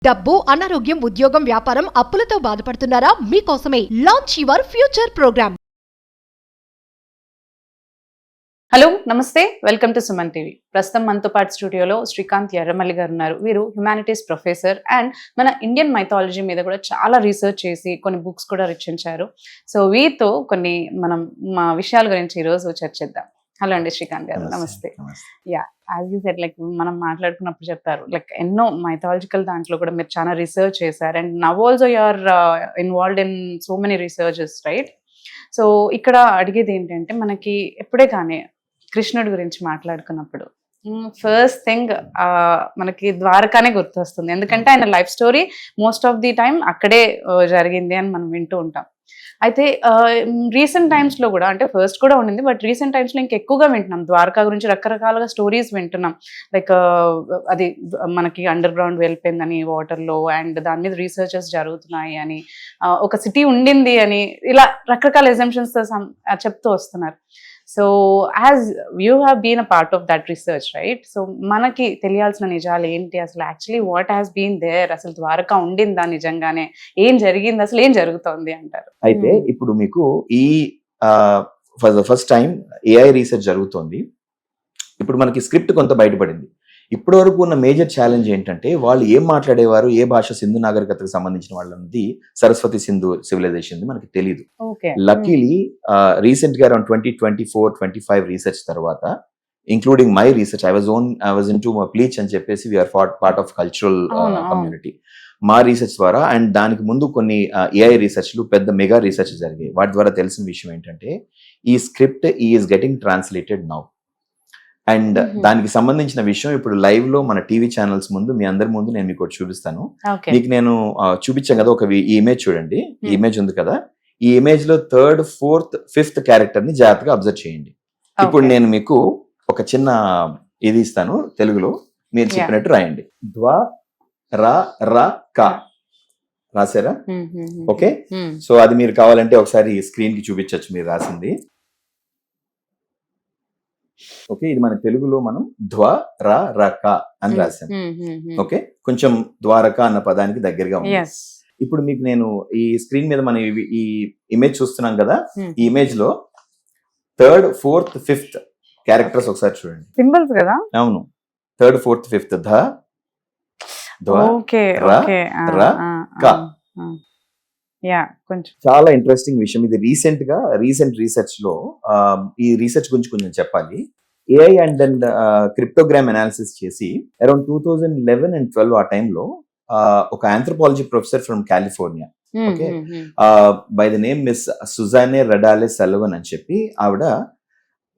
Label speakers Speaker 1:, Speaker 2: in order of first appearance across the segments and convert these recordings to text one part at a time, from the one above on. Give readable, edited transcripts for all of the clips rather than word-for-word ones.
Speaker 1: డబ్బు, అనారోగ్యం, ఉద్యోగం, వ్యాపారం, అప్పులతో బాధపడుతున్నారా? మీకోసమే launch your future programme.
Speaker 2: Hello నమస్తే, వెల్కమ్ టు సుమన్ టీవీ. ప్రస్తుతం మనతో పాటు స్టూడియోలో శ్రీకాంత్ ఎర్రమల్లి గారు ఉన్నారు. వీరు హ్యుమానిటీస్ ప్రొఫెసర్ అండ్ మన ఇండియన్ మైథాలజీ మీద కూడా చాలా రీసెర్చ్ చేసి కొన్ని బుక్స్ కూడా రచించారు. సో వీరితో కొన్ని మనం మా విషయాల గురించి ఈరోజు చర్చిద్దాం. హలో అండి శ్రీకాంత్ గారు, నమస్తే. Yeah, as you said, like మనం మాట్లాడుకున్నప్పుడు చెప్పారు, లైక్ ఎన్నో మైథాలజికల్ దాంట్లో కూడా మీరు చాలా రీసెర్చ్ చేశారు and now also you are involved in so many researches, right? So ఇక్కడ అడిగేది ఏంటంటే, మనకి ఎప్పుడే కానీ కృష్ణుడి గురించి మాట్లాడుకున్నప్పుడు ఫస్ట్ థింగ్ మనకి ద్వారకానే గుర్తొస్తుంది. ఎందుకంటే ఆయన life story most of the time అక్కడే జరిగింది అని మనం వింటూ ఉంటాం. అయితే రీసెంట్ టైమ్స్లో కూడా, అంటే ఫస్ట్ కూడా ఉండింది, బట్ రీసెంట్ టైమ్స్లో ఇంకా ఎక్కువగా వింటున్నాం ద్వారకా గురించి. రకరకాలుగా స్టోరీస్ వింటున్నాం. లైక్ అది మనకి అండర్ గ్రౌండ్ వెళ్ళిపోయిందని వాటర్లో, అండ్ దాని మీద రీసెర్చెస్ జరుగుతున్నాయి అని, ఒక సిటీ ఉండింది అని, ఇలా రకరకాల ఎజంప్షన్స్తో చెప్తూ వస్తున్నారు. So as you have been a part of that research, right? So మనకి తెలియాల్సిన నిజాలు ఏంటి అసలు? Actually what has been there? అసలు ద్వారకా ఉండిందా నిజంగానే? ఏం జరిగింది? అసలు ఏం జరుగుతోంది అంటారు?
Speaker 3: అయితే ఇప్పుడు మీకు ఈ for the first time AI research జరుగుతోంది. ఇప్పుడు మనకి స్క్రిప్ట్ కొంత బయటపడింది. ఇప్పటి వరకు ఉన్న మేజర్ ఛాలెంజ్ ఏంటంటే, వాళ్ళు ఏం మాట్లాడేవారు, ఏ భాష, సింధు నాగరికతకు సంబంధించిన వాళ్ళది, సరస్వతి సింధు సివిలైజేషన్ మనకి తెలియదు. లక్కీలీ రీసెంట్ గా అరౌండ్ 2024-25 రీసెర్చ్ తర్వాత, including my research, I was into ప్లీచ్ అని చెప్పేసి, we are part of cultural community. మా రీసెర్చ్ ద్వారా అండ్ దానికి ముందు కొన్ని ఏఐ రీసెర్చ్లు, పెద్ద మెగా రీసెర్చ్ జరిగాయి. వాటి ద్వారా తెలిసిన విషయం ఏంటంటే, ఈ script is getting translated now. And దానికి సంబంధించిన విషయం ఇప్పుడు లైవ్ లో మన టీవీ ఛానల్స్ ముందు, మీ అందరి ముందు నేను మీకు చూపిస్తాను. మీకు నేను చూపించాను కదా, ఒక ఈ ఇమేజ్ చూడండి. ఈ ఇమేజ్ ఉంది కదా, ఈ ఇమేజ్ లో 3rd, 4th, 5th క్యారెక్టర్ ని జాగ్రత్తగా అబ్జర్వ్ చేయండి. ఇప్పుడు నేను మీకు ఒక చిన్న ఇది ఇస్తాను తెలుగులో, మీరు చెప్పినట్టు రాయండి. ద్వా రా రా కా రాసారా? ఓకే. సో అది మీరు కావాలంటే ఒకసారి స్క్రీన్ కి చూపించచ్చు మీరు రాసింది. ఓకే, ఇది మన తెలుగులో మనం ద్వారక అని రాసాం. ఓకే, కొంచెం ద్వారక అన్న పదానికి దగ్గరగా ఉంది. ఇప్పుడు మీకు నేను ఈ స్క్రీన్ మీద మనం ఈ ఇమేజ్ చూస్తున్నాం కదా, ఈ ఇమేజ్ లో 3rd, 4th, 5th క్యారెక్టర్స్ ఒకసారి చూడండి.
Speaker 2: సింబల్స్ కదా?
Speaker 3: అవును, 3rd, 4th, 5th. చాలా ఇంట్రెస్టింగ్ విషయం ఇది. రీసెంట్ రీసెర్చ్ లో ఈ రీసెర్చ్ గురించి కొంచెం చెప్పాలి. AI and then cryptogram analysis చేసి అరౌండ్ 2011 and 12 ఆ టైంలో ఒక anthropology professor from California, okay, by the name miss Suzanne Radales Sullivan అని చెప్పి, ఆవిడ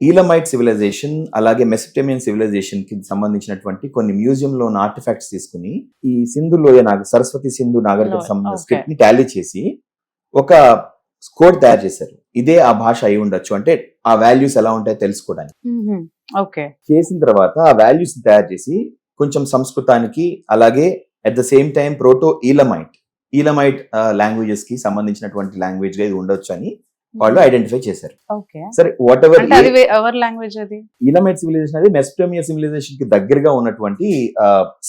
Speaker 3: ఈలమైట్ సివిలైజేషన్ అలాగే మెసోపోటేమియన్ సివిలైజేషన్ కి సంబంధించినటువంటి కొన్ని మ్యూజియం లో ఉన్న ఆర్టిఫాక్ట్స్ తీసుకుని ఈ సింధు లోయ సరస్వతి సింధు నాగరికత సంబంధించిన స్క్రిప్ట్ ని టాలీ చేసి ఒక కోడ్ తయారు చేశారు. ఇదే ఆ భాష అయి ఉండొచ్చు, అంటే ఆ వాల్యూస్ ఎలా ఉంటాయో తెలుసుకోవడానికి. చేసిన తర్వాత ఆ వాల్యూస్ తయారు చేసి కొంచెం సంస్కృతానికి, అలాగే at the same time proto Elamite languages కి సంబంధించినటువంటి లాంగ్వేజ్ గా ఇది ఉండొచ్చు అని వాళ్ళు ఐడెంటిఫై చేశారు. సరే, వాట్ ఎవర్ ఈలమైట్ సివిలైజేషన్ అది మెసోపోటేమియా సివిలైజేషన్ కి దగ్గరగా ఉన్నటువంటి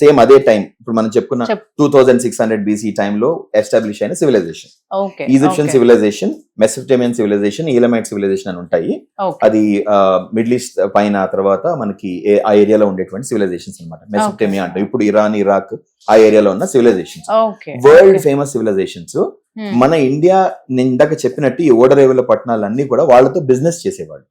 Speaker 3: సేమ్ అదే టైం, ఇప్పుడు మనం చెప్పుకున్న 2600 BC టైంలో ఎస్టాబ్లిష్ అయిన civilization. Egyptian civilization, Mesopotamian civilization, Elamite civilization అని ఉంటాయి. అది మిడిల్ ఈస్ట్ పైన తర్వాత మనకి ఆ ఏరియాలో ఉండేటువంటి సివిలైజేషన్స్ అనమాట. మెసోపోటేమియా అంటే ఇప్పుడు ఇరాన్, ఇరాక్ ఆ ఏరియాలో ఉన్న సివిలైజేషన్స్, వరల్డ్ ఫేమస్ సివిలైజేషన్స్. మన ఇండియా, నేను ఇందాక చెప్పినట్టు ఈ ఓడరేవుల పట్టణాలు అన్ని కూడా వాళ్ళతో బిజినెస్ చేసేవాళ్ళు.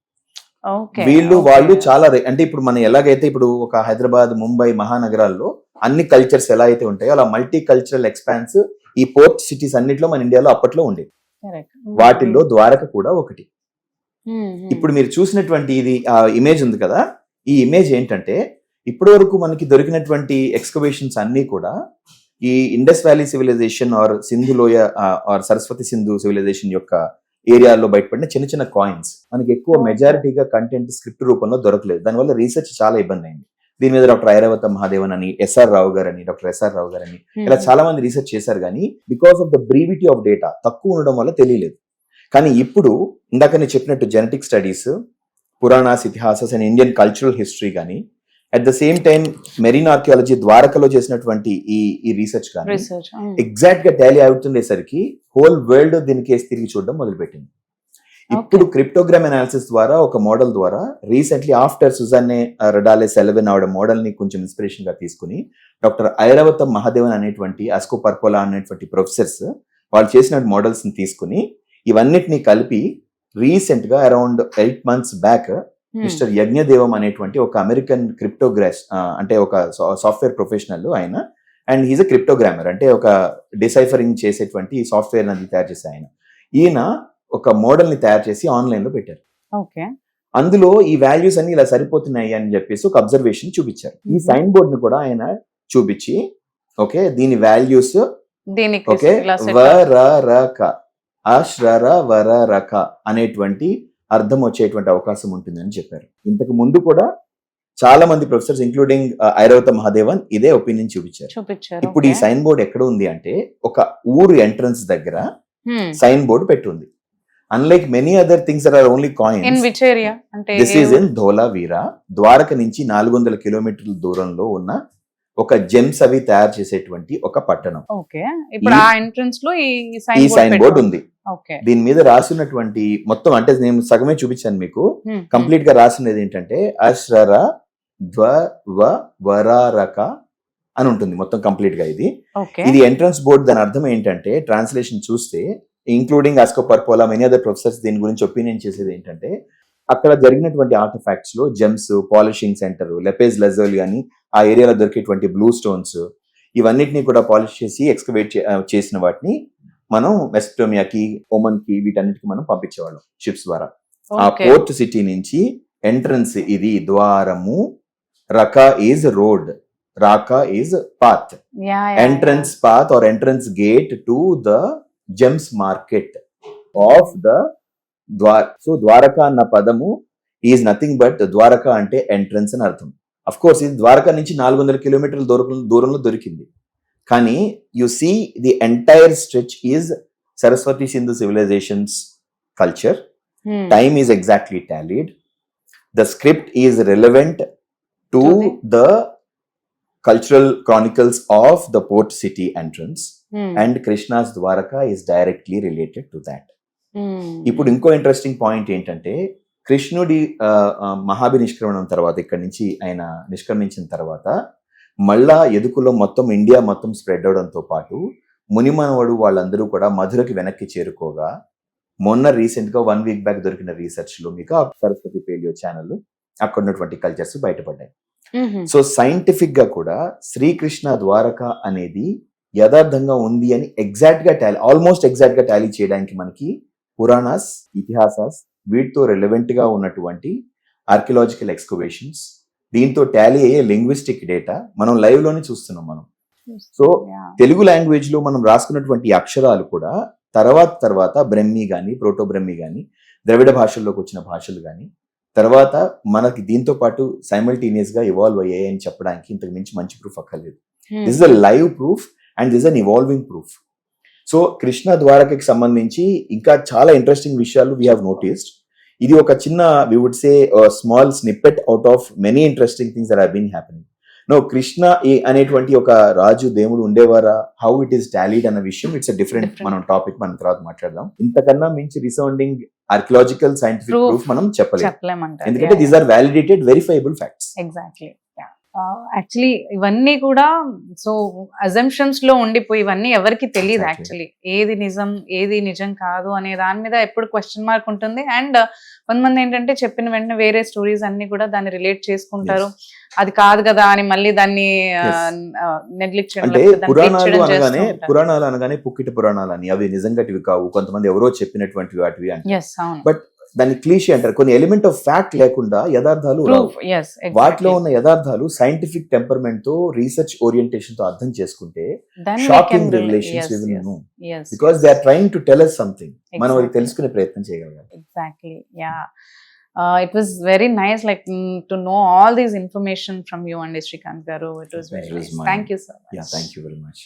Speaker 3: వాళ్ళు చాలా, అంటే ఇప్పుడు మనం ఎలాగైతే ఇప్పుడు ఒక హైదరాబాద్, ముంబై మహానగరాల్లో అన్ని కల్చర్స్ ఎలా అయితే ఉంటాయో, అలా మల్టీ కల్చరల్ ఎక్స్పాన్స్ ఈ పోర్ట్ సిటీస్ అన్నిట్లో మన ఇండియాలో అప్పట్లో ఉండేది. వాటిల్లో ద్వారక కూడా ఒకటి. ఇప్పుడు మీరు చూసినటువంటి ఇది ఇమేజ్ ఉంది కదా, ఈ ఇమేజ్ ఏంటంటే, ఇప్పటి వరకు మనకి దొరికినటువంటి ఎక్స్కవేషన్స్ అన్ని కూడా ఈ Indus valley civilisation or Sindhu లోయ ఆర్ సరస్వతి సింధు సివిలైజేషన్ యొక్క ఏరియాలో బయటపడిన చిన్న చిన్న కాయిన్స్. మనకి ఎక్కువ మెజారిటీగా కంటెంట్ స్క్రిప్ట్ రూపంలో దొరకలేదు. దానివల్ల రీసెర్చ్ చాలా ఇబ్బంది అయింది. దీని మీద డాక్టర్ ఐరావత మహాదేవన్ అని, డాక్టర్ ఎస్ఆర్ రావు గారు అని, ఇలా చాలా మంది రీసెర్చ్ చేశారు. కానీ because of the brevity of data తక్కువ ఉండడం వల్ల తెలియలేదు. కానీ ఇప్పుడు ఇందాక నేను చెప్పినట్టు genetic studies, puranas, itihasas and Indian cultural history కానీ, at the same time marine archaeology ద్వారకలో చేసినటువంటి ఈ రీసెర్చ్ కానీ
Speaker 2: రీసెర్చ్
Speaker 3: ఎగ్జాక్ట్ గా టాలీ అవుతుండేసరికి హోల్ వరల్డ్ దీని కేసు తిరిగి చూడడం మొదలుపెట్టింది. ఇప్పుడు క్రిప్టోగ్రామ్ అనాలిసిస్ ద్వారా ఒక మోడల్ ద్వారా రీసెంట్లీ ఆఫ్టర్ సుజానే రడాలే సెలవెన్ ఆవిడ మోడల్ ని కొంచెం ఇన్స్పిరేషన్ గా తీసుకుని డాక్టర్ ఐరావతం మహాదేవన్ అనేటువంటి అస్కో పర్పోలా అనేటువంటి ప్రొఫెసర్స్ వాళ్ళు చేసిన మోడల్స్ ని తీసుకుని ఇవన్నిటిని కలిపి రీసెంట్ గా అరౌండ్ 8 months బ్యాక్ మిస్టర్ యజ్ఞదేవం అనేటువంటి ఒక అమెరికన్ క్రిప్టోగ్రాఫ్ అంటే ఒక సాఫ్ట్వేర్ ప్రొఫెషనల్ ఆయన, అండ్ హీజ్ అ క్రిప్టోగ్రామర్ అంటే ఒక డిసైఫరింగ్ చేసేటువంటి సాఫ్ట్వేర్ అది తయారు చేసే ఆయన. ఈయన ఒక మోడల్ ని తయారు చేసి ఆన్లైన్ లో పెట్టారు.
Speaker 2: ఓకే,
Speaker 3: అందులో ఈ వాల్యూస్ అన్ని ఇలా సరిపోతున్నాయి అని చెప్పేసి ఒక అబ్జర్వేషన్ చూపించారు. ఈ సైన్ బోర్డ్ ని కూడా ఆయన చూపించి ఓకే దీని వాల్యూస్ ఓకే వరరక అశ్రర వరరక అనేటువంటి అర్థం వచ్చేటువంటి అవకాశం ఉంటుందని చెప్పారు. ఇంతకు ముందు కూడా చాలా మంది ప్రొఫెసర్స్ ఇంక్లూడింగ్ ఐరావత మహాదేవన్ ఇదే ఒపీనియన్ చూపించారు. ఇప్పుడు ఈ సైన్ బోర్డ్ ఎక్కడ ఉంది అంటే ఒక ఊరు ఎంట్రన్స్ దగ్గర సైన్ బోర్డ్ పెట్టుంది. Unlike many other things are only coins. This is in Dholavira, Dwarka నుంచి 400 కిలోమీటర్ల దూరంలో ఉన్న ఒక జెమ్స్ అవి తయారు చేసేటువంటి ఒక పట్టణం. ఈ సైన్ బోర్డ్ ఉంది. దీని మీద రాసినటువంటి మొత్తం అంటే నేను సగమే చూపించాను మీకు. కంప్లీట్ గా రాసినది ఏంటంటే అశ్రర వరారక అని ఉంటుంది మొత్తం కంప్లీట్ గా. ఇది ఎంట్రన్స్ బోర్డ్. దాని అర్థం ఏంటంటే ట్రాన్స్లేషన్ చూస్తే ఇంక్లూడింగ్ ఆస్కో పర్పోలా మెనీ అదర్ ప్రొఫెసర్స్ దీని గురించి ఒపీనియన్ చేసేది ఏంటంటే అక్కడ జరిగినటువంటి ఆర్టిఫాక్ట్స్ లో జెమ్స్, పాలిషింగ్ సెంటర్, లెపేజ్ లజోలి అని ఆ ఏరియాలో దొరికేటువంటి బ్లూ స్టోన్స్ ఇవన్నిటిని కూడా పాలిష్ చేసి ఎక్స్కవేట్ చేసిన వాటిని మనం మెసోపోటేమియాకి, ఒమన్ కి వీటన్నిటికి మనం పంపించేవాళ్ళం షిప్స్ ద్వారా. ఆ పోర్ట్ సిటీ నుంచి ఎంట్రన్స్ ఇది ద్వారము, రకా ఈజ్ రోడ్, రాకా is path, entrance path or entrance gate to the gems market of the dwar. So Dwarka అన్న పదము ఈజ్ నథింగ్ బట్ ద్వారక అంటే ఎంట్రన్స్ అని అర్థం. అఫ్ కోర్స్ ఇది ద్వారక నుంచి 400 కిలోమీటర్ల దూరంలో దొరికింది. కానీ you see the entire stretch is Saraswati Sindhu civilisations culture. Time is exactly tallied. The script is relevant to the cultural chronicles of the port city entrance and Krishna's Dwaraka is directly related to that. ఇప్పుడు ఇంకో interesting point ఏంటంటే కృష్ణుడి మహాభినిష్క్రమణం తర్వాత ఇక్కడ నుంచి ఆయన నిష్క్రమించిన తర్వాత మళ్ళా ఎదుకులో మొత్తం ఇండియా మొత్తం స్ప్రెడ్ అవడంతో పాటు మునిమనవడు వాళ్ళందరూ కూడా మధురకి వెనక్కి చేరుకోగా మొన్న రీసెంట్ గా 1 week బ్యాక్ దొరికిన రీసెర్చ్ లో మీకు సరస్వతి పేలియో ఛానల్ అక్కడ ఉన్నటువంటి కల్చర్స్ బయటపడ్డాయి. సో సైంటిఫిక్ గా కూడా శ్రీకృష్ణ ద్వారక అనేది యథార్థంగా ఉంది అని ఆల్మోస్ట్ ఎగ్జాక్ట్ గా టాలీ చేయడానికి మనకి పురాణాస్, ఇతిహాసాస్ వీటితో రిలవెంట్ గా ఉన్నటువంటి ఆర్కియలాజికల్ ఎక్స్కవేషన్స్, దీంతో టాలీ అయ్యే లింగ్విస్టిక్ డేటా మనం లైవ్ లోనే చూస్తున్నాం మనం. సో తెలుగు లాంగ్వేజ్ లో మనం రాసుకున్నటువంటి అక్షరాలు కూడా తర్వాత బ్రహ్మి గాని, ప్రోటో బ్రహ్మి గాని, ద్రవిడ భాషల్లోకి వచ్చిన భాషలు గాని తర్వాత మనకి దీంతో పాటు సైమల్టేనియస్ గా ఇవాల్వ్ అయ్యాయి అని చెప్పడానికి ఇంతకు మించి మంచి ప్రూఫ్ అక్కర్లేదు. This is a live proof and this an evolving proof. So Krishna ద్వారకకి సంబంధించి ఇంకా చాలా ఇంట్రెస్టింగ్ విషయాలు వీ హావ్ నోటీస్డ్. ఇది ఒక చిన్న we would say small snippet out of many interesting things that have been happening. No Krishna అనేటువంటి ఒక రాజు దేవుడు ఉండేవారా, హౌ ఇట్ ఈస్ టాలీడ్ అన్న విషయం ఇట్స్ అ డిఫరెంట్ మనం టాపిక్, మనం తర్వాత మాట్లాడదాం. ఇంతకన్నా మించి రిసౌండింగ్ ఆర్కియలాజికల్ సైంటిఫిక్ ప్రూఫ్ మనం చెప్పలేము, ఎందుకంటే these are validated verifiable facts.
Speaker 2: Exactly. Actually ఇవన్నీ కూడా సో అజంప్షన్స్ లో ఉండిపోయి ఇవన్నీ ఎవరికి తెలియదు యాక్చువల్లీ ఏది నిజం ఏది నిజం కాదు అనే దాని మీద ఎప్పుడు క్వశ్చన్ మార్క్ ఉంటుంది. అండ్ కొంతమంది ఏంటంటే చెప్పిన వెంటనే వేరే స్టోరీస్ అన్ని కూడా దాన్ని రిలేట్ చేసుకుంటారు, అది కాదు కదా అని మళ్ళీ దాన్ని నెగ్లెక్ట్ చేయడం.
Speaker 3: పురాణాలు అనగానే పుక్కిట పురాణాలు అని అవి నిజంగాటివి కావు, కొంతమంది ఎవరో చెప్పినటువంటి వాటివి అంటే. బట్ దాన్ని క్లీషే అంటారు. కొన్ని ఎలిమెంట్ ఆఫ్ ఫ్యాక్ట్ లేకుండా యథార్థాలు వాటిలో ఉన్న యథార్థాలు సైంటిఫిక్ టెంపర్మెంట్ తో, రీసెర్చ్ ఓరియంటేషన్ తో అర్థం చేసుకుంటే shocking revelations we will know, because they are trying to tell us something. మనం అది తెలుసుకునే ప్రయత్నం చేయగలగాలి.
Speaker 2: Exactly. Yeah, it was very nice to know all these information from you and Srikanth garu. It was very nice. Thank you so much.
Speaker 3: Yeah, thank you very much.